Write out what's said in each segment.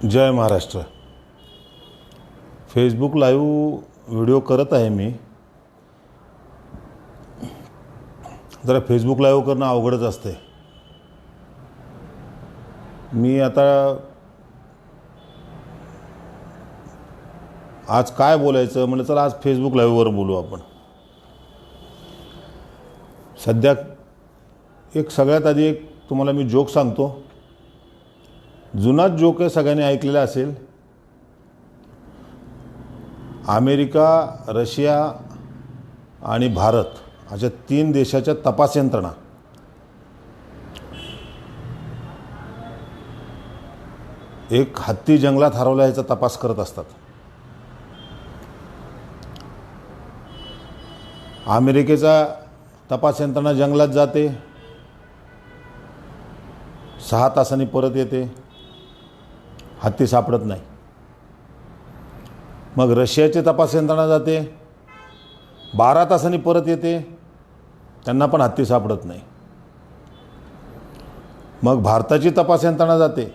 जय Maharashtra. Facebook live video करत आहे मी। जरा फेसबुक लाईव्ह करणं अवघडच असते। मी आता आज काय बोलायचं म्हणलं, चला आज फेसबुक लाईव्हवर बोलू आपण। सध्या सगळ्यात आधी तुम्हाला मी जोक सांगतो। जुनाच जोक आहे, सगळ्यांनी ऐकलेला असेल। अमेरिका, रशिया आणि भारत अशा 3 देशाच्या तपास यंत्रणा एक हत्ती जंगलात हरवला याचा तपास करत असतात। अमेरिकेचा तपास यंत्रणा जंगलात जाते, 6 तासांनी परत येते, हत्ती सापडत नाही। मग रशियाची तपास यंत्रणा जाते, 12 तासांनी परत येते, त्यांना पण हत्ती सापडत नाही। मग भारताची तपास यंत्रणा जाते,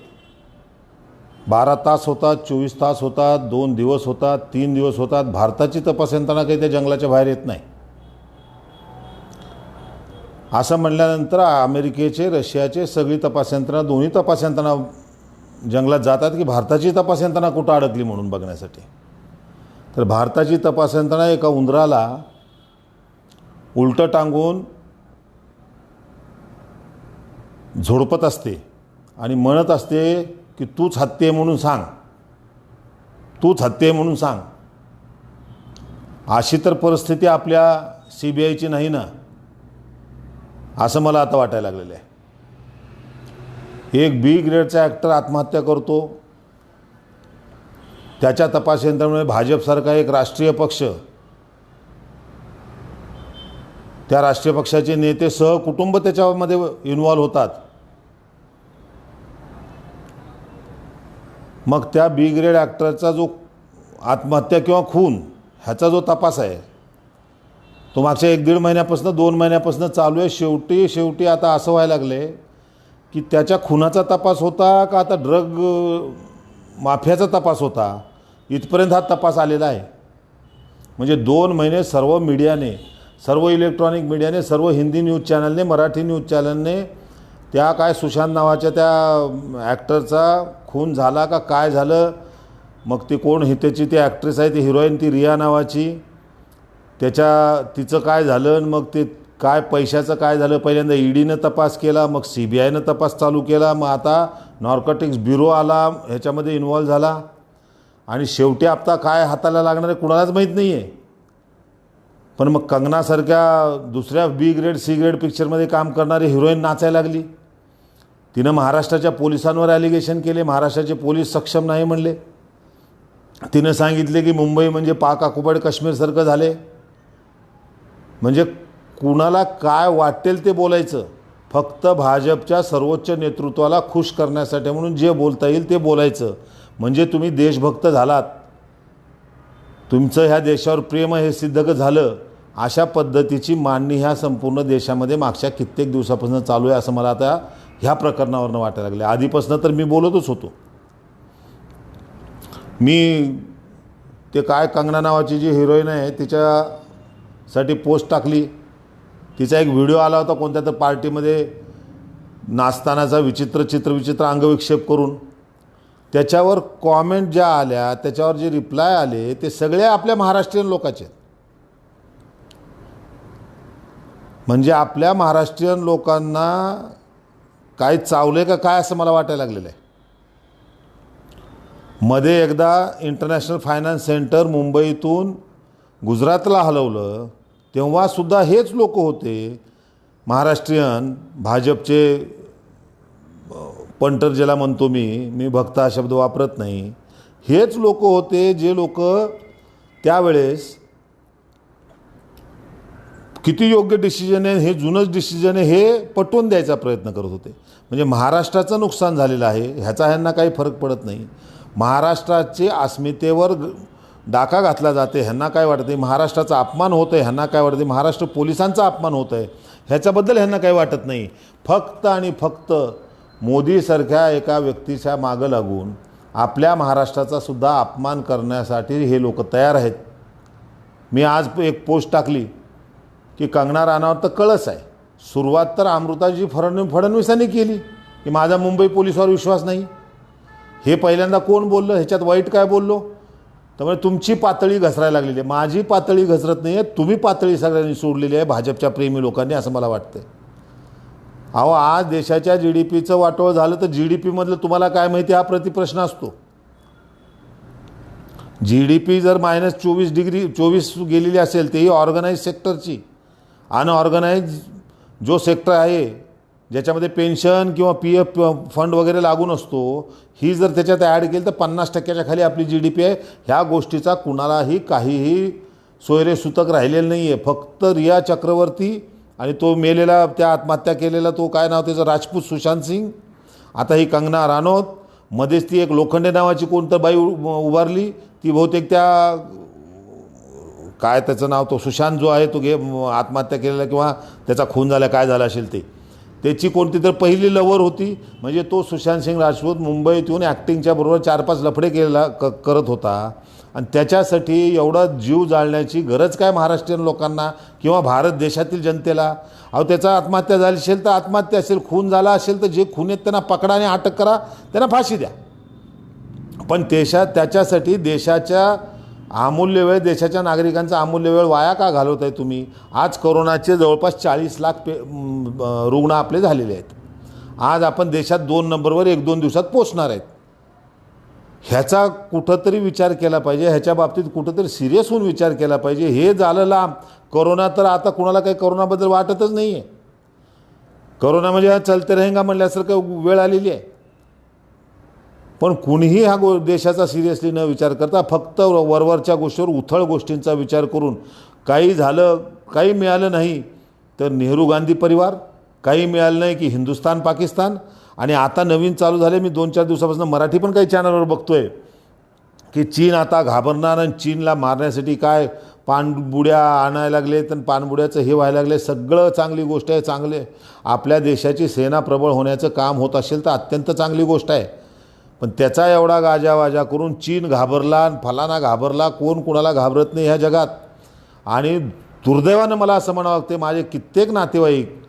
12 तास होतात, 24 तास होतात, 2 दिवस होतात, 3 दिवस होतात, भारताची तपास यंत्रणा काही त्या जंगलाच्या बाहेर येत नाही। असं म्हणल्यानंतर अमेरिकेचे, रशियाचे सगळी तपास यंत्रणा, दोन्ही तपास यंत्रणा जंगलात जातात की भारताची तपास यंत्रणा कुठं अडकली म्हणून बघण्यासाठी। तर भारताची तपास यंत्रणा एका उंदराला उलटं टांगून झोडपत असते आणि म्हणत असते की तूच हत्ती आहे म्हणून सांग, तूच हत्ती आहे म्हणून सांग। अशी तर परिस्थिती आपल्या CBIची नाही ना, असं मला आता वाटायला लागलेलं आहे। एक B ग्रेडचा ॲक्टर आत्महत्या करतो, त्याच्या तपास यंत्रणेमुळे भाजपसारखा एक राष्ट्रीय पक्ष, त्या राष्ट्रीय पक्षाचे नेते सहकुटुंब त्याच्यामध्ये इन्व्हॉल्व होतात। मग त्या B ग्रेड ॲक्टरचा जो आत्महत्या किंवा खून ह्याचा जो तपास आहे तो मागच्या 1-1.5 महिन्यापासून 2 महिन्यापासून चालू आहे। शेवटी आता असं व्हायला लागले की त्याच्या खुनाचा तपास होता का आता ड्रग माफियाचा तपास होता, इथपर्यंत हा तपास आलेला आहे। म्हणजे 2 महिने सर्व मीडियाने, सर्व इलेक्ट्रॉनिक मीडियाने, सर्व हिंदी न्यूज चॅनलने, मराठी न्यूज चॅनलने त्या काय सुशांत नावाच्या त्या ॲक्टरचा खून झाला का काय झालं, मग ती कोण त्याची ती ॲक्ट्रेस आहे, ती हिरोईन, ती रिया नावाची, तिचं काय झालं, मग ते काय पैशाचं काय झालं। पहिल्यांदा EDनं तपास केला, मग CBIनं तपास चालू केला, मग आता नार्कोटिक्स ब्युरो आला, ह्याच्यामध्ये इन्व्हॉल्व झाला आणि शेवटी आता काय हाताला लागणार आहे कुणालाच माहीत नाही आहे। पण मग कंगनासारख्या दुसऱ्या B ग्रेड C ग्रेड पिक्चरमध्ये काम करणारी हिरोईन नाचायला लागली। तिनं महाराष्ट्राच्या पोलिसांवर ॲलिगेशन केले, महाराष्ट्राचे पोलीस सक्षम नाही म्हणले। तिनं सांगितले की मुंबई म्हणजे पाक ऑक्युपाईड काश्मीरसारखं झाले। म्हणजे कुणाला काय वाटेल ते बोलायचं, फक्त भाजपच्या सर्वोच्च नेतृत्वाला खुश करण्यासाठी म्हणून जे बोलता येईल ते बोलायचं। म्हणजे तुम्ही देशभक्त झालात, तुमचं ह्या देशावर प्रेम हे सिद्ध झालं। अशा पद्धतीची मांडणी ह्या संपूर्ण देशामध्ये मागच्या कित्येक दिवसापासून चालू आहे, असं मला आता ह्या प्रकरणावरनं वाटायला लागले। आधीपासून तर मी बोलतच होतो। मी ते काय कंगना नावाची जी हिरोईन आहे तिच्यासाठी पोस्ट टाकली, तिचा एक व्हिडिओ आला होता कोणत्या तर पार्टीमध्ये नाचतानाचा विचित्र अंगविक्षेप करून। त्याच्यावर कॉमेंट ज्या आल्या, त्याच्यावर जे रिप्लाय आले ते सगळे आपल्या महाराष्ट्रीयन लोकांचे। म्हणजे आपल्या महाराष्ट्रीयन लोकांना काय चावले का काय असं मला वाटायला लागलेलं आहे। मध्ये एकदा इंटरनॅशनल फायनान्स सेंटर मुंबईतून गुजरातला हलवलं, तेव्हासुद्धा हेच लोक होते महाराष्ट्रीयन, भाजपचे पंटर ज्याला म्हणतो मी भक्त हा शब्द वापरत नाही, हेच लोक होते जे लोक त्यावेळेस किती योग्य डिसिजन आहे, हे जुनंच डिसिजन आहे हे पटवून द्यायचा प्रयत्न करत होते। म्हणजे महाराष्ट्राचं नुकसान झालेलं आहे ह्याचा ह्यांना काही फरक पडत नाही। महाराष्ट्राची अस्मितेवर डाका घातला जाते ह्यांना काय वाटत नाही, महाराष्ट्राचा अपमान होत आहे ह्यांना काय वाटते, महाराष्ट्र पोलिसांचा अपमान होत आहे ह्याच्याबद्दल ह्यांना काही वाटत नाही। फक्त आणि फक्त मोदीसारख्या एका व्यक्तीच्या मागं लागून आपल्या महाराष्ट्राचा सुद्धा अपमान करण्यासाठी हे लोक तयार आहेत. मी आज एक पोस्ट टाकली की कंगना राणावत तर कळस आहे. सुरुवात तर अमृताजी फडणवीसांनी केली की माझा मुंबई पोलिसावर विश्वास नाही. हे पहिल्यांदा कोण बोललं, ह्याच्यात वाईट काय बोललो? त्यामुळे तुमची पातळी घसरायला लागलेली आहे. माझी पातळी घसरत नाही आहे, तुम्ही पातळी सगळ्यांनी सोडलेली आहे भाजपच्या प्रेमी लोकांनी, असं मला वाटतं. अहो, आज देशाच्या GDPचं वाटोळ झालं तर GDPमधलं तुम्हाला काय माहिती हा प्रतिप्रश्न असतो. GDP जर -24 गेलेली असेल तेही ऑर्गनाईज सेक्टरची. अनऑर्गनाईज जो सेक्टर आहे ज्याच्यामध्ये पेन्शन किंवा PF फंड वगैरे लागून असतो, ही जर त्याच्यात ॲड केली तर 50% खाली आपली GDP आहे. ह्या गोष्टीचा कुणालाही काहीही सोयरेसूतक राहिलेलं नाही आहे. फक्त रिया चक्रवर्ती आणि तो मेलेला, त्या आत्महत्या केलेला, तो काय नाव त्याचं, राजपूत सुशांत सिंग, आता ही कंगना राणौत, मध्येच ती एक लोखंडे नावाची कोणतं बाई उभारली, ती बहुतेक त्या काय त्याचं नाव, तो सुशांत जो आहे तो आत्महत्या केलेला किंवा त्याचा खून झाला, काय झाला असेल ते, त्याची कोणती तर पहिली लवर होती. म्हणजे तो सुशांत सिंग राजपूत मुंबईत येऊन ॲक्टिंगच्या बरोबर 4-5 लफडे करत होता. आणि त्याच्यासाठी एवढा जीव जाळण्याची गरज काय महाराष्ट्रीयन लोकांना किंवा भारत देशातील जनतेला? अहो, त्याचा आत्महत्या झाली असेल तर आत्महत्या असेल, खून झाला असेल तर जे खून आहेत त्यांना पकडा आणि अटक करा, त्यांना फाशी द्या. पण त्याच्यासाठी देशाच्या अमूल्य वेळ, देशाच्या नागरिकांचा अमूल्य वेळ वाया का घालवत आहे तुम्ही? आज कोरोनाचे जवळपास 40 लाख रुग्ण आपले झालेले आहेत. आज आपण देशात 2 नंबरवर 1-2 दिवसात पोचणार आहेत. ह्याचा कुठंतरी विचार केला पाहिजे. ह्याच्या बाबतीत कुठंतरी सिरियस होऊन विचार केला पाहिजे. हे झालं लांब. कोरोना तर आता कुणाला काही कोरोनाबद्दल वाटतच नाही आहे. कोरोना म्हणजे हा चलते रहेंगा म्हणल्यासारखं वेळ आलेली आहे. पण कुणीही हा देशाचा सिरियसली न विचार करता फक्त वरवरच्या गोष्टीवर, उथळ गोष्टींचा विचार करून, काही झालं, काही मिळालं नाही तर नेहरू गांधी परिवार, काही मिळालं नाही की हिंदुस्थान पाकिस्तान. आणि आता नवीन चालू झाले, मी 2-4 दिवसापासून मराठी पण काही चॅनलवर बघतोय की चीन आता घाबरणार आणि चीनला मारण्यासाठी काय पाणबुड्या आणायला लागले, तर पाणबुड्याचं हे व्हायला लागले. सगळं चांगली गोष्ट आहे. चांगले आपल्या देशाची सेना प्रबळ होण्याचं काम होत असेल तर अत्यंत चांगली गोष्ट आहे. पण त्याचा एवढा गाजावाजा करून चीन घाबरला, फलाना घाबरला, कोण कुणाला घाबरत नाही ह्या जगात. आणि दुर्दैवानं मला असं म्हणावं लागते, माझे कित्येक नातेवाईक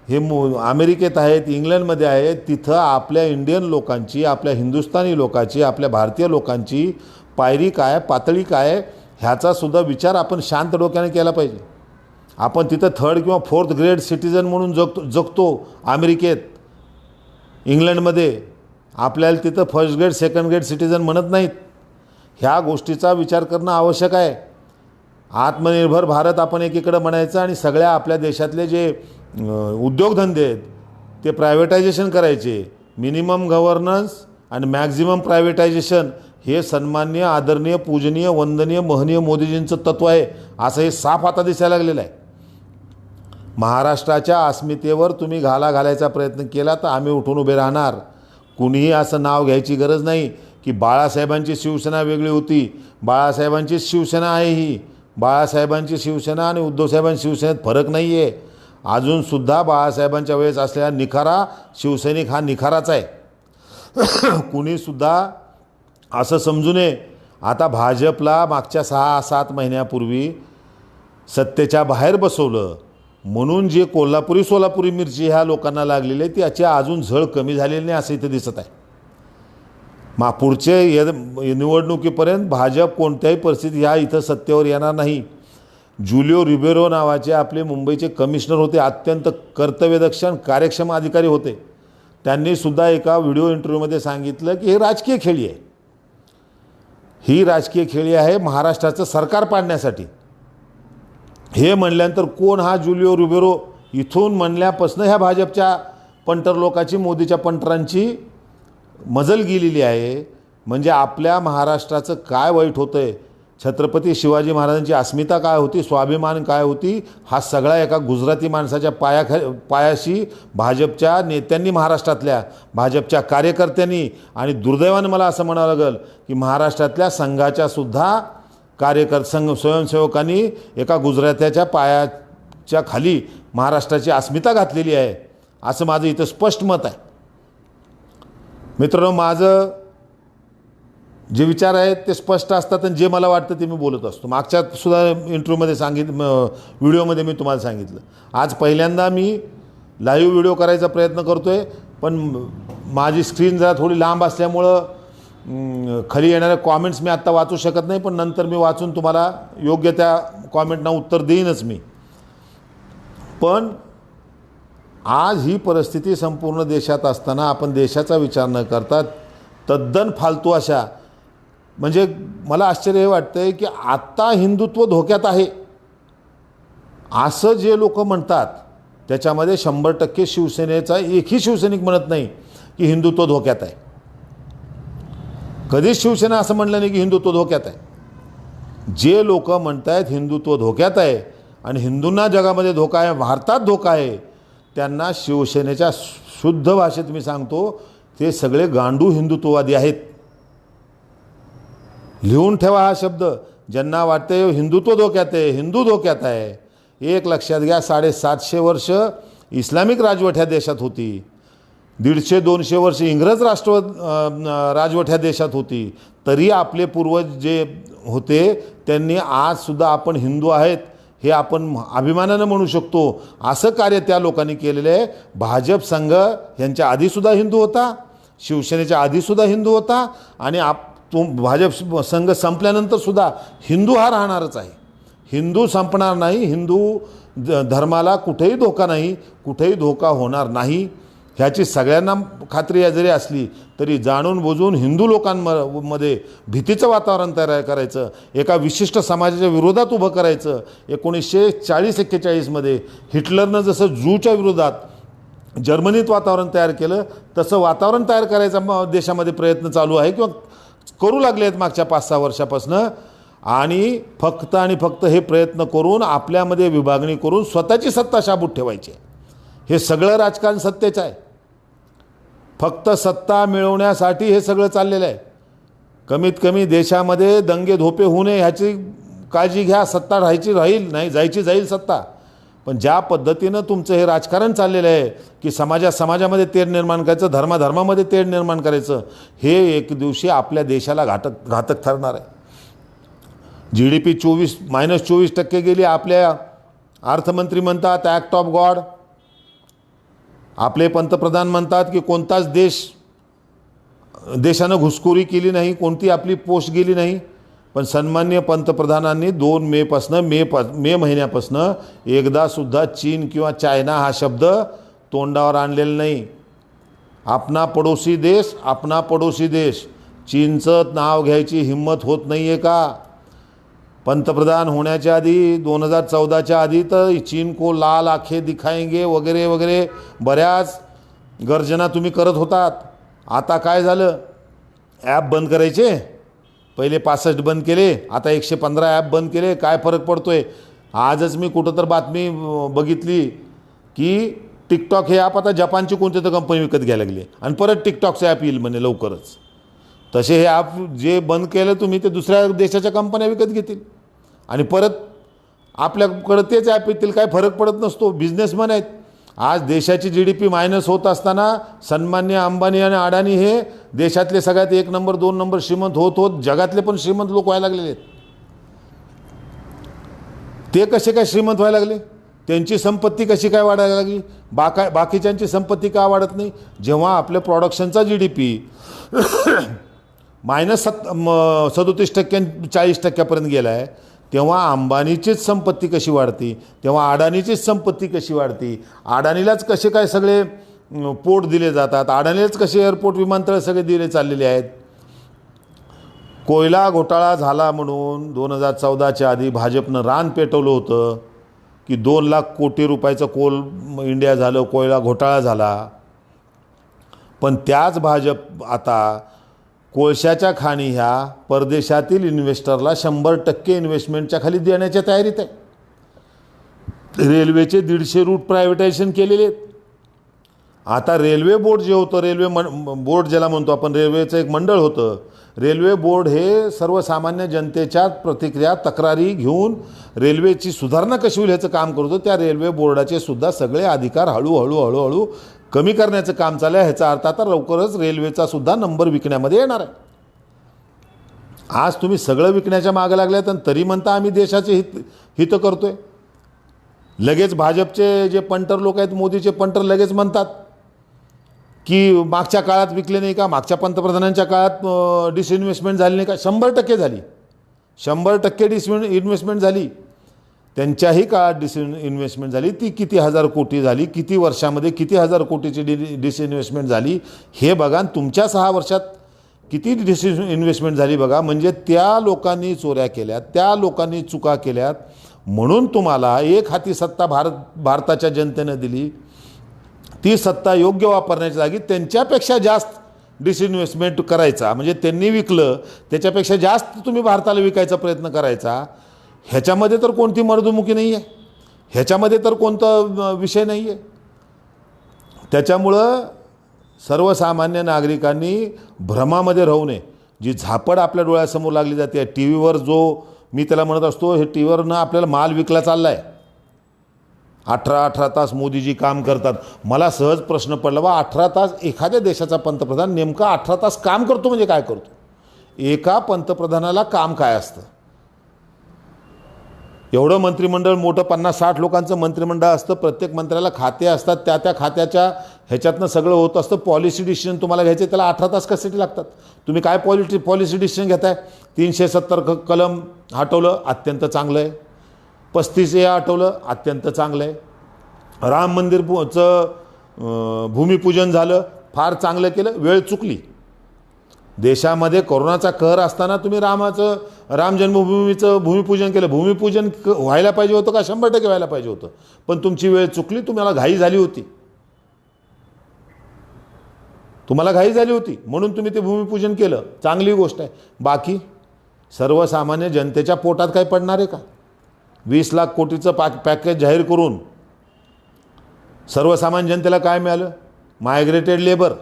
हे अमेरिकेत आहेत, इंग्लंडमध्ये आहेत. तिथं आपल्या इंडियन लोकांची, आपल्या हिंदुस्थानी लोकांची, आपल्या भारतीय लोकांची पायरी काय, पातळी काय, ह्याचासुद्धा विचार आपण शांत डोक्याने केला पाहिजे. आपण तिथं 3rd किंवा 4th ग्रेड सिटीजन म्हणून जगतो अमेरिकेत, इंग्लंडमध्ये. आपल्याला तिथं 1st grade 2nd grade citizen म्हणत नाहीत. ह्या गोष्टीचा विचार करणं आवश्यक आहे. आत्मनिर्भर भारत आपण एकीकडं म्हणायचं आणि सगळ्या आपल्या देशातले जे उद्योगधंदे आहेत ते प्रायव्हेटायझेशन करायचे. मिनिमम गव्हर्नन्स आणि मॅक्झिमम प्रायव्हेटायझेशन हे सन्माननीय, आदरणीय, पूजनीय, वंदनीय, महनीय मोदीजींचं तत्त्व आहे, असं हे साफ आता दिसायला लागलेलं आहे. महाराष्ट्राच्या अस्मितेवर तुम्ही घाला घालायचा प्रयत्न केला तर आम्ही उठून उभे राहणार. कुणीही असं नाव घ्यायची गरज नाही की बाळासाहेबांची शिवसेना वेगळी होती. बाळासाहेबांचीच शिवसेना आहे ही. बाळासाहेबांची शिवसेना आणि उद्धवसाहेबांची शिवसेनेत फरक नाही आहे. अजूनसुद्धा बाळासाहेबांच्या वेळेस असलेला निखारा शिवसैनिक हा निखाराच आहे. कुणीसुद्धा असं समजू नये. आता भाजपला मागच्या 6-7 महिन्यापूर्वी सत्तेच्या बाहेर बसवलं म्हणून जे सोलापुरी मिरची ह्या लोकांना लागलेली आहे, ती याची अजून झळ कमी झालेली नाही असं इथं दिसत आहे. पुढचे निवडणुकीपर्यंत भाजप कोणत्याही परिस्थितीत ह्या इथं सत्तेवर येणार नाही. जुलिओ रिबेरो नावाचे आपले मुंबईचे कमिशनर होते, अत्यंत कर्तव्यदक्ष आणि कार्यक्षम अधिकारी होते. त्यांनीसुद्धा एका व्हिडिओ इंटरव्ह्यूमध्ये सांगितलं की हे राजकीय खेळी आहे. ही राजकीय खेळी आहे महाराष्ट्राचं सरकार पाडण्यासाठी. हे म्हणल्यानंतर कोण हा जुलिओ रिबेरो? इथून म्हणल्यापासून ह्या भाजपच्या पंटर लोकांची, मोदीच्या पंटरांची मजल गेलेली आहे. म्हणजे आपल्या महाराष्ट्राचं काय वाईट होतं आहे, छत्रपती शिवाजी महाराजांची अस्मिता काय होती, स्वाभिमान काय होती, हा सगळा एका गुजराती माणसाच्या पायाशी भाजपच्या नेत्यांनी, महाराष्ट्रातल्या भाजपच्या कार्यकर्त्यांनी, आणि दुर्दैवानं मला असं म्हणावं लागेल की महाराष्ट्रातल्या संघाच्यासुद्धा स्वयंसेवकांनी एका गुजरात्याच्या पायाच्या खाली महाराष्ट्राची अस्मिता घातलेली आहे, असं माझं इथं स्पष्ट मत आहे. मित्रांनो, माझं जे विचार आहेत ते स्पष्ट असतात आणि जे मला वाटतं ते मी बोलत असतो. मागच्या सुद्धा इंटरव्ह्यूमध्ये व्हिडिओमध्ये मी तुम्हाला सांगितलं. आज पहिल्यांदा मी लाईव्ह व्हिडिओ करायचा प्रयत्न करतो आहे, पण माझी स्क्रीन जरा थोडी लांब असल्यामुळं खाली येणारे कॉमेंट्स मी आत्ता वाचू शकत नाही, पण नंतर मी वाचून तुम्हाला योग्य त्या कॉमेंटना उत्तर देईनच मी. पण आज ही परिस्थिती संपूर्ण देशात असताना आपण देशाचा विचार न करता तद्दन फालतू अशा, म्हणजे मला आश्चर्य हे वाटतं आहे की आत्ता हिंदुत्व धोक्यात आहे असं जे लोक म्हणतात त्याच्यामध्ये 100% शिवसेनेचा एकही शिवसैनिक म्हणत नाही की हिंदुत्व धोक्यात आहे. कधीच शिवसेना असं म्हणलं नाही की हिंदुत्व धोक्यात आहे. जे लोक म्हणत आहेत हिंदुत्व धोक्यात आहे आणि हिंदूंना जगामध्ये धोका आहे, भारतात धोका आहे, त्यांना शिवसेनेच्या शुद्ध भाषेत मी सांगतो ते सगळे गांडू हिंदुत्ववादी आहेत. लिहून ठेवा हा शब्द. ज्यांना वाटते हिंदुत्व धोक्यात आहे, हिंदू धोक्यात आहे, एक लक्षात घ्या, 750 वर्ष इस्लामिक राजवट ह्या देशात होती, 150-200 वर्ष इंग्रज राजवट ह्या देशात होती, तरी आपले पूर्वज जे होते त्यांनी आजसुद्धा आपण हिंदू आहेत हे आपण अभिमानानं म्हणू शकतो. असं कार्य त्या लोकांनी केलेलं आहे. भाजप संघ यांच्या आधीसुद्धा हिंदू होता, शिवसेनेच्या आधीसुद्धा हिंदू होता आणि भाजप संघ संपल्यानंतरसुद्धा हिंदू हा राहणारच आहे. हिंदू संपणार नाही. हिंदू धर्माला कुठेही धोका नाही, कुठेही धोका होणार नाही ह्याची सगळ्यांना खात्री जरी असली तरी जाणून बुजून हिंदू लोकांमध्ये भीतीचं वातावरण तयार करायचं, एका विशिष्ट समाजाच्या विरोधात उभं करायचं. 1940-41मध्ये हिटलरनं जसं जूच्या विरोधात जर्मनीत वातावरण तयार केलं तसं वातावरण तयार करायचा देशामध्ये प्रयत्न चालू आहे किंवा करू लागले आहेत मागच्या 5-6 वर्षापासून. आणि फक्त हे प्रयत्न करून आपल्यामध्ये विभागणी करून स्वतःची सत्ता शाबूत ठेवायची. हे सगळं राजकारण सत्तेचं आहे. फक्त सत्ता मिळवण्यासाठी हे सगळं चाललेलं आहे. कमीत कमी देशामध्ये दंगे धोपे होऊ नये ह्याची काळजी घ्या. सत्ता राहील नाही, जाईल सत्ता. पण ज्या पद्धतीनं तुमचं हे राजकारण चाललेलं आहे की समाजामध्ये तेढ निर्माण करायचं, धर्मामध्ये तेढ निर्माण करायचं, हे एक दिवशी आपल्या देशाला घातक ठरणार आहे. GDP -24% गेली. आपल्या अर्थमंत्री म्हणतात ॲक्ट ऑफ गॉड. आपले पंतप्रधान म्हणतात की कोणताच देशानं घुसखोरी केली नाही, कोणती आपली पोस्ट गेली नाही. पण सन्माननीय पंतप्रधानांनी 2 मे महिन्यापासून एकदासुद्धा चीन किंवा चायना हा शब्द तोंडावर आणलेला नाही. आपला पडोसी देश चीनचं नाव घ्यायची हिंमत होत नाही आहे का? पंतप्रधान होण्याच्या आधी 2014च्या आधी तर चीन को लाल आंखें दिखाएंगे वगैरे वगैरे बऱ्याच गर्जना तुम्ही करत होतात. आता काय झालं? ॲप बंद करायचे. पहिले 65 बंद केले, आता 115 ॲप बंद केले. काय फरक पडतोय? आजच मी कुठं तर बातमी बघितली की टिकटॉक हे ॲप आता जपानची कोणती तर कंपनी विकत घ्यायला लागली आणि परत टिकटॉकचं ॲप येईल म्हणे लवकरच. तसे हे ॲप जे बंद केलं तुम्ही ते दुसऱ्या देशाच्या कंपन्या विकत घेतील आणि परत आपल्याकडं तेच ॲप येतील. काय फरक पडत नसतो. बिझनेसमॅन आहेत. आज देशाची GDP मायनस होत असताना सन्माननीय अंबानी आणि अडाणी हे देशातले सगळ्यात 1 नंबर 2 नंबर श्रीमंत होत जगातले पण श्रीमंत लोक व्हायला लागलेले आहेत. ते कसे काय श्रीमंत व्हायला लागले? त्यांची संपत्ती कशी काय वाढायला लागली? बाकीच्यांची संपत्ती का वाढत नाही? जेव्हा आपल्या प्रोडक्शनचा GDP -37% 40%पर्यंत गेला आहे तेव्हा अंबानीचीच संपत्ती कशी वाढती? तेव्हा अडाणीचीच संपत्ती कशी वाढती? अडाणीलाच कसे काय सगळे पोर्ट दिले जातात? अडाणीलाच कसे एअरपोर्ट विमानतळ सगळे दिले चाललेले आहेत? कोयला घोटाळा झाला म्हणून 2014च्या आधी भाजपनं रान पेटवलं होतं की 2 लाख कोटी रुपयाचं कोल इंडिया झालं, कोयला घोटाळा झाला. पण त्याच भाजप आता कोळशाच्या खाणी ह्या परदेशातील इन्व्हेस्टरला 100% इन्व्हेस्टमेंटच्या खाली देण्याच्या तयारीत आहे. रेल्वेचे 150 रूट प्रायव्हेटायझेशन केलेले आहेत. आता रेल्वे बोर्ड जे होतं, बोर्ड ज्याला म्हणतो आपण, रेल्वेचं एक मंडळ होतं. रेल्वे बोर्ड हे सर्वसामान्य जनतेच्या प्रतिक्रिया तक्रारी घेऊन रेल्वेची सुधारणा कशी होईल ह्याचं काम करतो. त्या रेल्वे बोर्डाचे सुद्धा सगळे अधिकार हळूहळू कमी करण्याचं काम चालू आहे. ह्याचा अर्थ आता लवकरच रेल्वेचा सुद्धा नंबर विकण्यामध्ये येणार आहे. आज तुम्ही सगळं विकण्याच्या मागे लागल्यात आणि तरी म्हणता आम्ही देशाचे हित करतोय. लगेच भाजपचे जे पंटर लोक आहेत, मोदीचे पंटर, लगेच म्हणतात की मागच्या काळात विकले नाही का, मागच्या पंतप्रधानांच्या काळात डिसइन्व्हेस्टमेंट झाली नाही का. 100% झाली, 100% डिसइन्व्हेस्टमेंट झाली. त्यांच्याही काळात डिसइन्व्हेस्टमेंट झाली. ती किती हजार कोटी झाली, किती वर्षामध्ये किती हजार कोटीची डिसइन्व्हेस्टमेंट झाली हे बघा. तुमच्या 6 वर्षात किती डिसइन्व्हेस्टमेंट झाली बघा. म्हणजे त्या लोकांनी चोऱ्या केल्यात, त्या लोकांनी चुका केल्यात, म्हणून तुम्हाला एक हाती सत्ता भारताच्या जनतेनं दिली. ती सत्ता योग्य वापरण्याच्या जागी त्यांच्यापेक्षा जास्त डिसइन्व्हेस्टमेंट करायचा, म्हणजे त्यांनी विकलं त्याच्यापेक्षा जास्त तुम्ही भारताला विकायचा प्रयत्न करायचा. ह्याच्यामध्ये तर कोणती मर्दमुकी नाही आहे, ह्याच्यामध्ये तर कोणता विषय नाही आहे. त्याच्यामुळं सर्वसामान्य नागरिकांनी भ्रमामध्ये राहू नये. जी झापड आपल्या डोळ्यासमोर लागली जाते टी व्हीवर, जो मी त्याला म्हणत असतो, हे टी व्हीवरनं आपल्याला माल विकला चालला आहे. 18 तास मोदीजी काम करतात. मला सहज प्रश्न पडला, बा 18 तास एखाद्या देशाचा पंतप्रधान नेमका 18 तास काम करतो म्हणजे काय करतो? एका पंतप्रधानाला काम काय असतं? एवढं मंत्रिमंडळ मोठं, 50-60 लोकांचं मंत्रिमंडळ असतं, प्रत्येक मंत्र्याला खाते असतात, त्या खात्याच्या ह्याच्यातनं सगळं होत असतं. पॉलिसी डिसिजन तुम्हाला घ्यायचे, त्याला 18 तास कशासाठी लागतात? तुम्ही काय पॉलिसी डिसिजन घेताय? 370 कलम हटवलं, अत्यंत चांगलं आहे. 35A हटवलं, अत्यंत चांगलं आहे. राम मंदिरचं भूमिपूजन झालं, फार चांगलं केलं. वेळ चुकली. देशामध्ये कोरोनाचा कहर असताना तुम्ही राम जन्मभूमीचं भूमिपूजन केलं. भूमिपूजन व्हायला पाहिजे होतं का? 100% व्हायला पाहिजे होतं, पण तुमची वेळ चुकली. तुम्हाला घाई झाली होती, म्हणून तुम्ही ते भूमिपूजन केलं. चांगली गोष्ट आहे. बाकी सर्वसामान्य जनतेच्या पोटात काय पडणार आहे का? 20 लाख कोटीचं पॅकेज जाहीर करून सर्वसामान्य जनतेला काय मिळालं? मायग्रेटेड लेबर,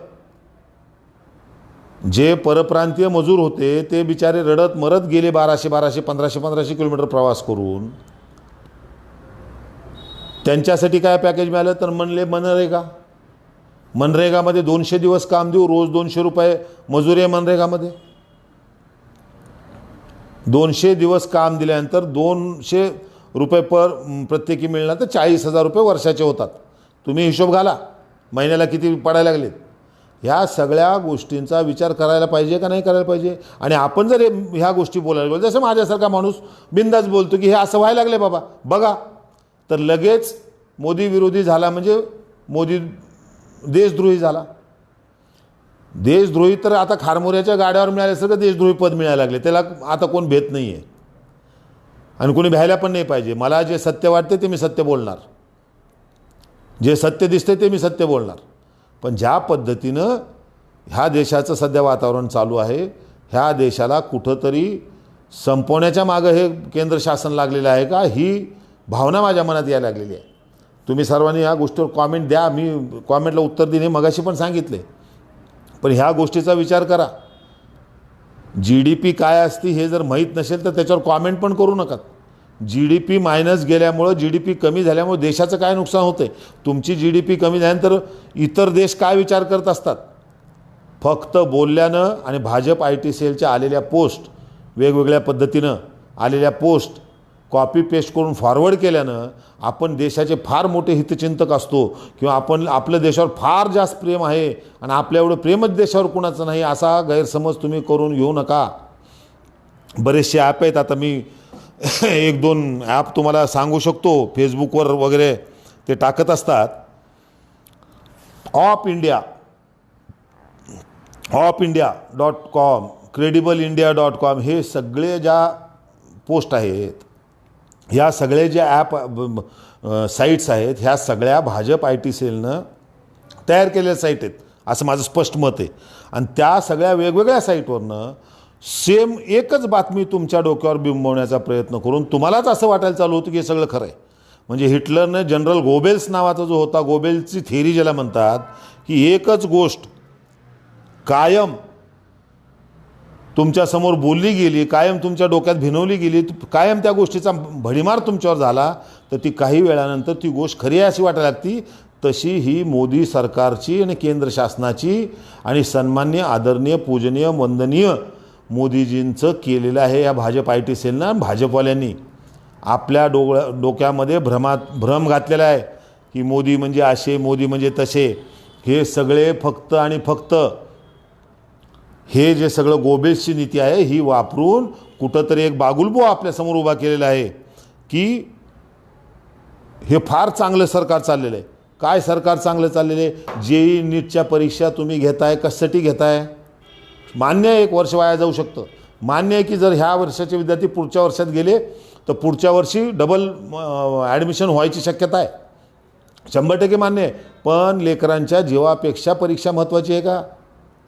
जे परप्रांतीय मजूर होते ते बिचारे रडत मरत गेले 1200 1500 किलोमीटर प्रवास करून. त्यांच्यासाठी काय पॅकेज मिळालं? तर म्हणले मनरेगामध्ये 200 दिवस काम देऊ, रोज 200 रुपये मजुरी आहे मनरेगामध्ये. 200 दिवस काम दिल्यानंतर 200 रुपये प्रत्येकी मिळणार, तर 40,000 रुपये वर्षाचे होतात. तुम्ही हिशोब घाला महिन्याला किती पडायला लागलेत. ह्या सगळ्या गोष्टींचा विचार करायला पाहिजे का नाही करायला पाहिजे? आणि आपण जर ह्या गोष्टी बोलायला गेलो, जसं माझ्यासारखा माणूस बिंदास बोलतो की हे असं व्हायला लागले बाबा बघा, तर लगेच मोदी विरोधी झाला म्हणजे मोदी देशद्रोही झाला. देशद्रोही तर आता खारमोऱ्याच्या गाड्यावर मिळाल्यासारखं देशद्रोही पद मिळायला लागले. त्याला आता कोण भेट नाही आहे आणि कोणी भ्यायला पण नाही पाहिजे. मला जे सत्य वाटते ते मी सत्य बोलणार, जे सत्य दिसते ते मी सत्य बोलणार. पण ज्या पद्धतीनं ह्या देशाचं सध्या वातावरण चालू आहे, ह्या देशाला कुठंतरी संपवण्याच्या मागं हे केंद्र शासन लागलेलं आहे का, ही भावना माझ्या मनात यायला लागलेली आहे. तुम्ही सर्वांनी ह्या गोष्टीवर कॉमेंट द्या. मी कॉमेंटला उत्तर देणे मगाशी पण सांगितले. पण ह्या गोष्टीचा विचार करा. GDP काय असती हे जर माहीत नसेल तर त्याच्यावर कॉमेंट पण करू नका. GDP मायनस गेल्यामुळं, GDP कमी झाल्यामुळे देशाचं काय नुकसान होतं आहे? तुमची GDP कमी झाल्यानंतर इतर देश काय विचार करत असतात? फक्त बोलल्यानं आणि भाजप IT सेलच्या आलेल्या पोस्ट, वेगवेगळ्या पद्धतीनं आलेल्या पोस्ट कॉपी पेस्ट करून फॉरवर्ड केल्यानं आपण देशाचे फार मोठे हितचिंतक असतो, किंवा आपलं देशावर फार जास्त प्रेम आहे आणि आपल्या एवढं प्रेमच देशावर कुणाचं नाही, असा गैरसमज तुम्ही करून घेऊ नका. बरेचसे ॲप आहेत. आता मी 1-2 ॲप तुम्हाला सांगू शकतो, फेसबुकवर वगैरे ते टाकत असतात. opindia.com, credibleindia.com, हे सगळे ज्या पोस्ट आहेत, ह्या सगळे जे ॲप साईट्स आहेत, ह्या सगळ्या भाजप IT सेलनं तयार केलेल्या साईट आहेत, असं माझं स्पष्ट मत आहे. आणि त्या सगळ्या वेगवेगळ्या साईटवरनं सेम एकच बातमी तुमच्या डोक्यावर बिंबवण्याचा प्रयत्न करून तुम्हालाच असं वाटायला चालू होतं की हे सगळं खरं आहे. म्हणजे हिटलरनं जनरल गोबेल्स नावाचा जो होता, गोबेल्सची थेअरी ज्याला म्हणतात, की एकच गोष्ट कायम तुमच्यासमोर बोलली गेली, कायम तुमच्या डोक्यात भिनवली गेली, कायम त्या गोष्टीचा भडीमार तुमच्यावर झाला, तर ती काही वेळानंतर ती गोष्ट खरी आहे अशी वाटायला लागती. तशी ही मोदी सरकारची आणि केंद्र शासनाची आणि सन्मान्य, आदरणीय, पूजनीय, वंदनीय मोदीजींचं केलेलं आहे या भाजप IT सेलनं. भाजपवाल्यांनी आपल्या डोक्यामध्ये भ्रम घातलेला आहे की मोदी म्हणजे असे, मोदी म्हणजे तसे. हे सगळे फक्त आणि फक्त हे जे सगळं गोबेल्सची नीती आहे ही वापरून कुठंतरी एक बागुलबो आपल्यासमोर उभा केलेला आहे की हे फार चांगलं सरकार चाललेलं आहे. काय सरकार चांगलं चाललेलं आहे? JEE नीटच्या परीक्षा तुम्ही घेताय, कशासाठी घेताय? मान्य आहे 1 वर्ष वाया जाऊ शकतं, मान्य आहे की जर ह्या वर्षाचे विद्यार्थी पुढच्या वर्षात गेले तर पुढच्या वर्षी डबल ॲडमिशन व्हायची शक्यता आहे, 100% मान्य आहे. पण लेकरांच्या जीवापेक्षा परीक्षा महत्त्वाची आहे का?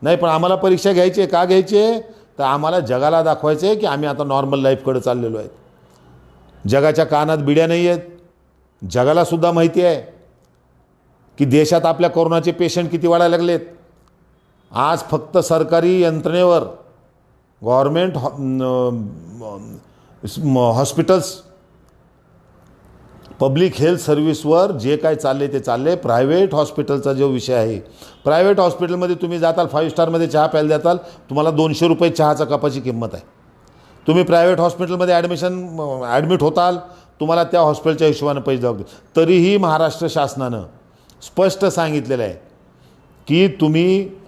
नाही. पण आम्हाला परीक्षा घ्यायची आहे. का घ्यायची आहे? तर आम्हाला जगाला दाखवायचं आहे की आम्ही आता नॉर्मल लाईफकडे चाललेलो आहे. जगाच्या कानात बिड्या नाही आहेत. जगालासुद्धा माहिती आहे की देशात आपल्या कोरोनाचे पेशंट किती वाढायला लागलेत. आज फक्त सरकारी यंत्रणेवर, गव्हर्मेंट हॉस्पिटल्स, पब्लिक हेल्थ सर्व्हिसवर जे काय चालले ते चालले. प्रायव्हेट हॉस्पिटलचा जो विषय आहे, प्रायव्हेट हॉस्पिटलमध्ये तुम्ही जाताल, 5 स्टारमध्ये चहा प्यायला जाताल, तुम्हाला 200 रुपये चहाचा कपाची किंमत आहे. तुम्ही प्रायव्हेट हॉस्पिटलमध्ये ॲडमिट होताल, तुम्हाला त्या हॉस्पिटलच्या हिशोबाने पैसे द्यावे लागतील. तरीही महाराष्ट्र शासनानं स्पष्ट सांगितलेलं आहे की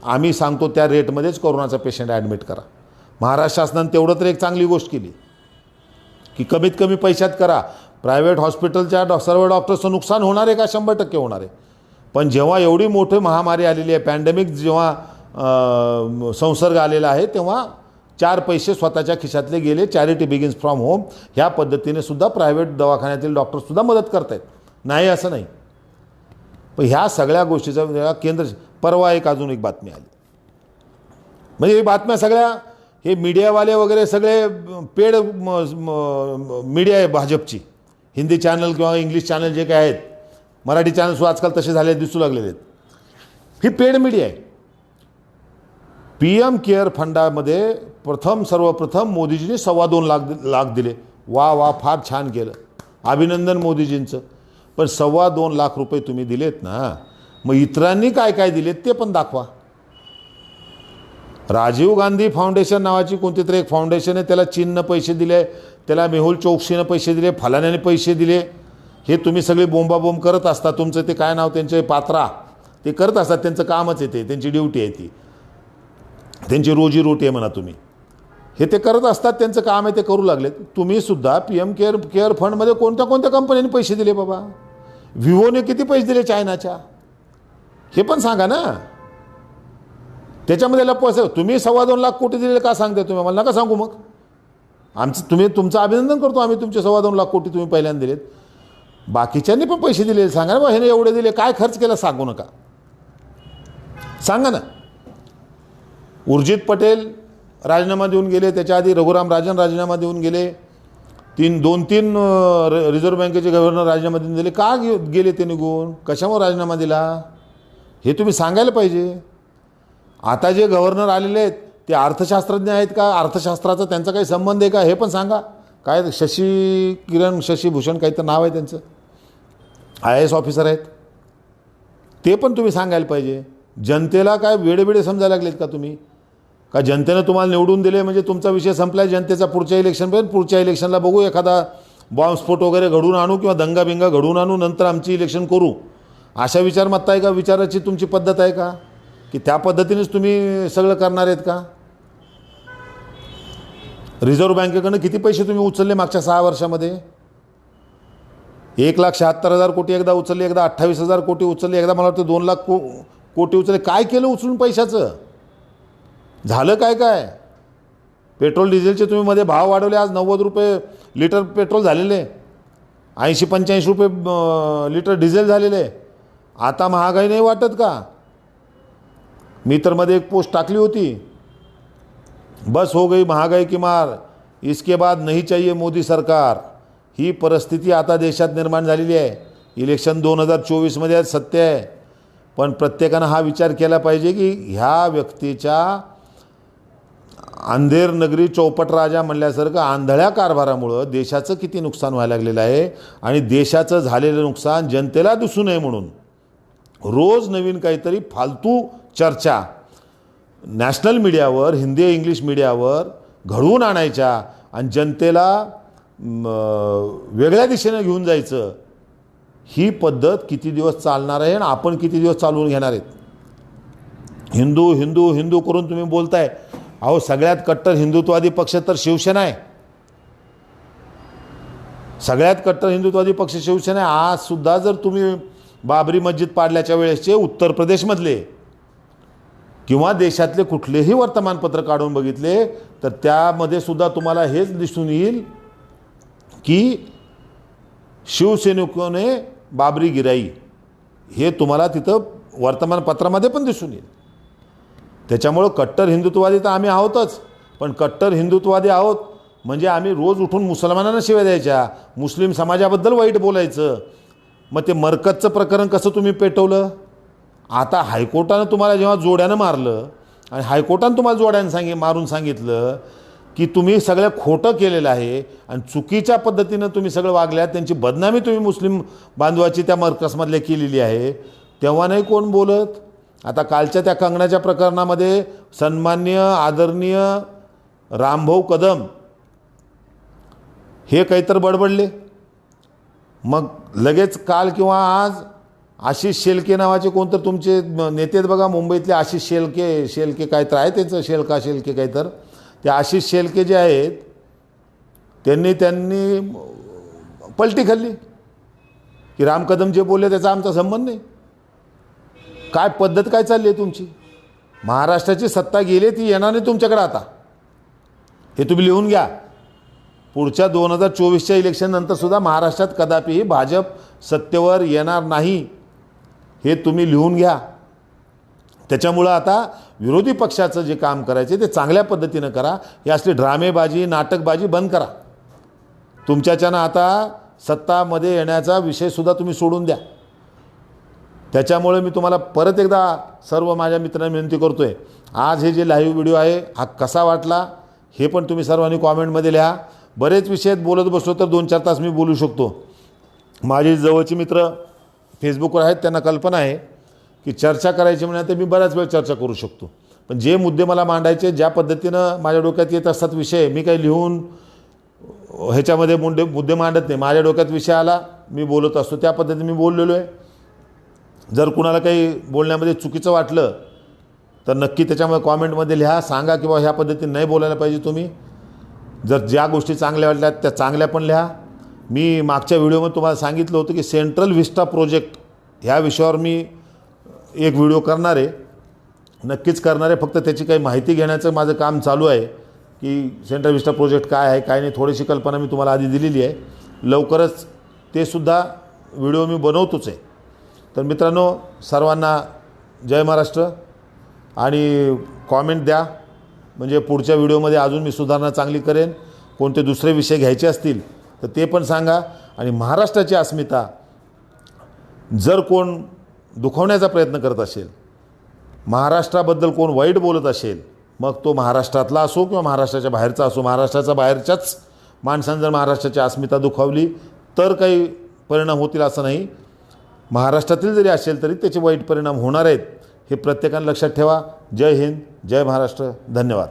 आम्ही सांगतो त्या रेटमध्येच कोरोनाचा पेशंट ॲडमिट करा. महाराष्ट्र शासनानं तेवढं तर एक चांगली गोष्ट केली की कमीत कमी पैशात करा. प्रायव्हेट हॉस्पिटलच्या सर्व डॉक्टर्सचं नुकसान होणार आहे का? 100% होणार आहे. पण जेव्हा एवढी मोठी महामारी आलेली आहे, पॅन्डेमिक जेव्हा संसर्ग आलेला आहे, तेव्हा 4 पैसे स्वतःच्या खिशातले गेले. चॅरिटी बिगिन्स फ्रॉम होम ह्या पद्धतीने सुद्धा प्रायव्हेट दवाखान्यातील डॉक्टर्ससुद्धा मदत करत आहेत. नाही असं नाही. पण ह्या सगळ्या गोष्टीचा केंद्र. परवा अजून एक बातमी आली, म्हणजे ही बातम्या सगळ्या हे मीडियावाले वगैरे सगळे पेड मीडिया आहे भाजपची. हिंदी चॅनल किंवा इंग्लिश चॅनल जे काय आहेत, मराठी चॅनल्ससुद्धा आजकाल तसे झाले दिसू लागलेले आहेत. ही पेड मीडिया आहे. PM केअर फंडामध्ये सर्वप्रथम मोदीजींनी 2.25 लाख दिले. वा वा, फार छान केलं, अभिनंदन मोदीजींचं. पण 2.25 लाख रुपये तुम्ही दिलेत ना, मग इतरांनी काय काय दिलेत ते पण दाखवा. राजीव गांधी फाउंडेशन नावाची कोणती तरी एक फाउंडेशन आहे, त्याला चीननं पैसे दिले, त्याला मेहुल चोक्सीनं पैसे दिले, फलाण्याने पैसे दिले. हे तुम्ही सगळे बोंबाबोंब करत असता. तुमचं ते काय नाव त्यांचे, पात्रा, ते करत असतात. त्यांचं कामच आहे, ते त्यांची ड्युटी आहे, ती त्यांची रोजीरोटी आहे म्हणा तुम्ही. हे ते करत असतात, त्यांचं काम आहे, ते करू लागलेत. तुम्हीसुद्धा PM केअर फंडमध्ये कोणत्या कोणत्या कंपन्यांनी पैसे दिले बाबा? विवोने किती पैसे दिले चायनाच्या, हे पण सांगा ना. त्याच्यामध्ये पैसे तुम्ही 2.25 लाख कोटी दिलेले का सांगते तुम्ही? मला नका सांगू. मग तुमचं अभिनंदन करतो आम्ही, तुमचे 2.25 लाख कोटी तुम्ही पहिल्यांदा दिलेत. बाकीच्यांनी पण पैसे दिले, सांगा ना. ह्याने एवढे दिले, काय खर्च केला सांगू नका, सांगा ना. उर्जित पटेल राजीनामा देऊन गेले, त्याच्या आधी रघुराम राजन राजीनामा देऊन गेले, 2-3 रिझर्व्ह बँकेचे गव्हर्नर राजीनामा देऊन दिले. का गेले ते निघून? कशामुळे राजीनामा दिला हे तुम्ही सांगायला पाहिजे. आता जे गव्हर्नर आलेले आहेत ते अर्थशास्त्रज्ञ आहेत का? अर्थशास्त्राचा त्यांचा काही संबंध आहे का हे पण सांगा. काय शशीभूषण काही तर नाव आहे त्यांचं, IAS ऑफिसर आहेत, ते पण तुम्ही सांगायला पाहिजे. जनतेला काय वेडेबिडे समजायला लागलेत का तुम्ही? का जनतेनं तुम्हाला निवडून दिले म्हणजे तुमचा विषय संपला जनतेचा? पुढच्या इलेक्शनपर्यंत, पुढच्या इलेक्शनला बघू, एखादा बॉम्बस्फोट वगैरे घडवून आणू किंवा दंगाबिंगा घडवून आणू, नंतर आमची इलेक्शन करू, अशा विचारमत्ता आहे का? विचाराची तुमची पद्धत आहे का? की त्या पद्धतीनेच तुम्ही सगळं करणार आहेत का? रिझर्व्ह बँकेकडनं किती पैसे तुम्ही उचलले मागच्या 6 वर्षामध्ये? 1,76,000 कोटी एकदा उचलले, एकदा 28,000 कोटी उचलले, एकदा मला वाटतं 2 लाख कोटी उचलले. काय केलं उचलून पैशाचं? झालं काय? काय पेट्रोल डिझेलचे तुम्ही मध्ये भाव वाढवले. आज 90 रुपये लिटर पेट्रोल झालेले, 80-85 रुपये लिटर डिझेल झालेले. आता महागाई नाही वाटत का? मी तर मध्ये एक पोस्ट टाकली होती, बस हो गई महंगाई की मार, इसके बाद नहीं चाहिए मोदी सरकार. ही परिस्थिती आता देशात निर्माण झालेली आहे. इलेक्शन 2024मध्ये सत्य आहे, पण प्रत्येकानं हा विचार केला पाहिजे की ह्या व्यक्तीच्या अंधेर नगरी चौपट राजा म्हणल्यासारखं आंधळ्या कारभारामुळं देशाचं किती नुकसान व्हायला लागलेलं आहे. आणि देशाचं झालेलं नुकसान जनतेला दिसू नये म्हणून रोज नवीन काहीतरी फालतू चर्चा नॅशनल मीडियावर, हिंदी इंग्लिश मीडियावर घडवून आणायच्या आणि जनतेला वेगळ्या दिशेनं घेऊन जायचं, ही पद्धत किती दिवस चालणार आहे आणि आपण किती दिवस चालवून घेणार आहेत? हिंदू हिंदू हिंदू करून तुम्ही बोलताय. अहो, सगळ्यात कट्टर हिंदुत्ववादी पक्ष तर शिवसेना आहे. सगळ्यात कट्टर हिंदुत्ववादी पक्ष शिवसेना आहे. आजसुद्धा जर तुम्ही बाबरी मस्जिद पाडल्याच्या वेळेसचे उत्तर प्रदेशमधले किंवा देशातले कुठलेही वर्तमानपत्र काढून बघितले तर त्यामध्ये सुद्धा तुम्हाला हेच दिसून येईल की शिवसैनिकोने बाबरी गिराई, हे तुम्हाला तिथं वर्तमानपत्रामध्ये पण दिसून येईल. त्याच्यामुळं कट्टर हिंदुत्ववादी तर आम्ही आहोतच, पण कट्टर हिंदुत्ववादी आहोत म्हणजे आम्ही रोज उठून मुसलमानांना शिव्या द्यायच्या, मुस्लिम समाजाबद्दल वाईट बोलायचं. मग ते मरकजचं प्रकरण कसं तुम्ही पेटवलं? आता हायकोर्टानं तुम्हाला जेव्हा जोड्यानं मारलं आणि हायकोर्टानं तुम्हाला जोड्यानं मारून सांगितलं की तुम्ही सगळं खोटं केलेलं आहे आणि चुकीच्या पद्धतीनं तुम्ही सगळं वागल्यात, त्यांची बदनामी तुम्ही मुस्लिम बांधवाची त्या मरकजमधल्या केलेली आहे, तेव्हा नाही कोण बोलत. आता कालच्या त्या कंगनाच्या प्रकरणामध्ये सन्माननीय आदरणीय रामभाऊ कदम हे काहीतरी बडबडले. मग लगेच काल किंवा आज आशिष शेलके नावाचे कोणतर तुमचे नेते आहेत बघा मुंबईतले, आशिष शेलके काय तर आहे त्यांचं, शेलके काय तर, ते आशिष शेलके जे आहेत त्यांनी पलटी खाल्ली की राम कदम जे बोलले त्याचा आमचा संबंध नाही. काय पद्धत काय चालली आहे तुमची? महाराष्ट्राची सत्ता गेली, ती येणार नाही तुमच्याकडे आता, हे तुम्ही लिहून घ्या. पुढच्या 2024च्या इलेक्शननंतर सुद्धा महाराष्ट्रात कदापिही भाजप सत्तेवर येणार नाही, हे तुम्ही लिहून घ्या. त्याच्यामुळं आता विरोधी पक्षाचं जे काम करायचे ते चांगल्या पद्धतीनं करा. हे असली ड्रामेबाजी नाटकबाजी बंद करा. तुमच्याच्यानं आता सत्तामध्ये येण्याचा विषयसुद्धा तुम्ही सोडून द्या. त्याच्यामुळे मी तुम्हाला परत एकदा सर्व माझ्या मित्रांना विनंती करतो आहे, आज हे जे लाईव्ह व्हिडिओ आहे हा कसा वाटला हे पण तुम्ही सर्वांनी कॉमेंटमध्ये लिहा. बरेच विषयात बोलत बसलो तर 2-4 तास मी बोलू शकतो. माझे जवळचे मित्र फेसबुकवर आहेत, त्यांना कल्पना आहे की चर्चा करायची म्हणजे तर मी बऱ्याच वेळ चर्चा करू शकतो. पण जे मुद्दे मला मांडायचे, ज्या पद्धतीनं माझ्या डोक्यात येत असतात विषय, मी काही लिहून ह्याच्यामध्ये मुद्दे मांडत नाही. माझ्या डोक्यात विषय आला मी बोलत असतो, त्या पद्धतीने मी बोललेलो आहे. जर कुणाला काही बोलण्यामध्ये चुकीचं वाटलं तर नक्की त्याच्यामुळे कॉमेंटमध्ये लिहा, सांगा की बाबा ह्या पद्धतीने नाही बोलायला पाहिजे तुम्ही. जर ज्या गोष्टी चांगल्या वाटल्या त्या चांगल्या पण लिहा. मी मागच्या व्हिडिओमध्ये तुम्हाला सांगितलं होतं की सेंट्रल व्हिस्टा प्रोजेक्ट ह्या विषयावर मी एक व्हिडिओ करणार आहे, नक्कीच करणार आहे. फक्त त्याची काही माहिती घेण्याचं माझं काम चालू आहे की सेंट्रल व्हिस्टा प्रोजेक्ट काय आहे काय नाही, थोडीशी कल्पना मी तुम्हाला आधी दिलेली आहे. लवकरच ते सुद्धा व्हिडिओ मी बनवतोच आहे. तर मित्रांनो, सर्वांना जय महाराष्ट्र आणि कॉमेंट द्या, म्हणजे पुढच्या व्हिडिओमध्ये अजून मी सुधारणा चांगली करेन. कोणते दुसरे विषय घ्यायचे असतील तर ते पण सांगा. आणि महाराष्ट्राची अस्मिता जर कोण दुखवण्याचा प्रयत्न करत असेल, महाराष्ट्राबद्दल कोण वाईट बोलत असेल, मग तो महाराष्ट्रातला असो किंवा महाराष्ट्राच्या बाहेरचा असो, महाराष्ट्राच्या बाहेरच्याच माणसांनी जर महाराष्ट्राची अस्मिता दुखावली तर काही परिणाम होतील असं नाही. महाराष्ट्रातील जरी असेल तरी त्याचे वाईट परिणाम होणार आहेत, हे प्रत्येकाने लक्षात ठेवा. जय हिंद, जय महाराष्ट्र, धन्यवाद.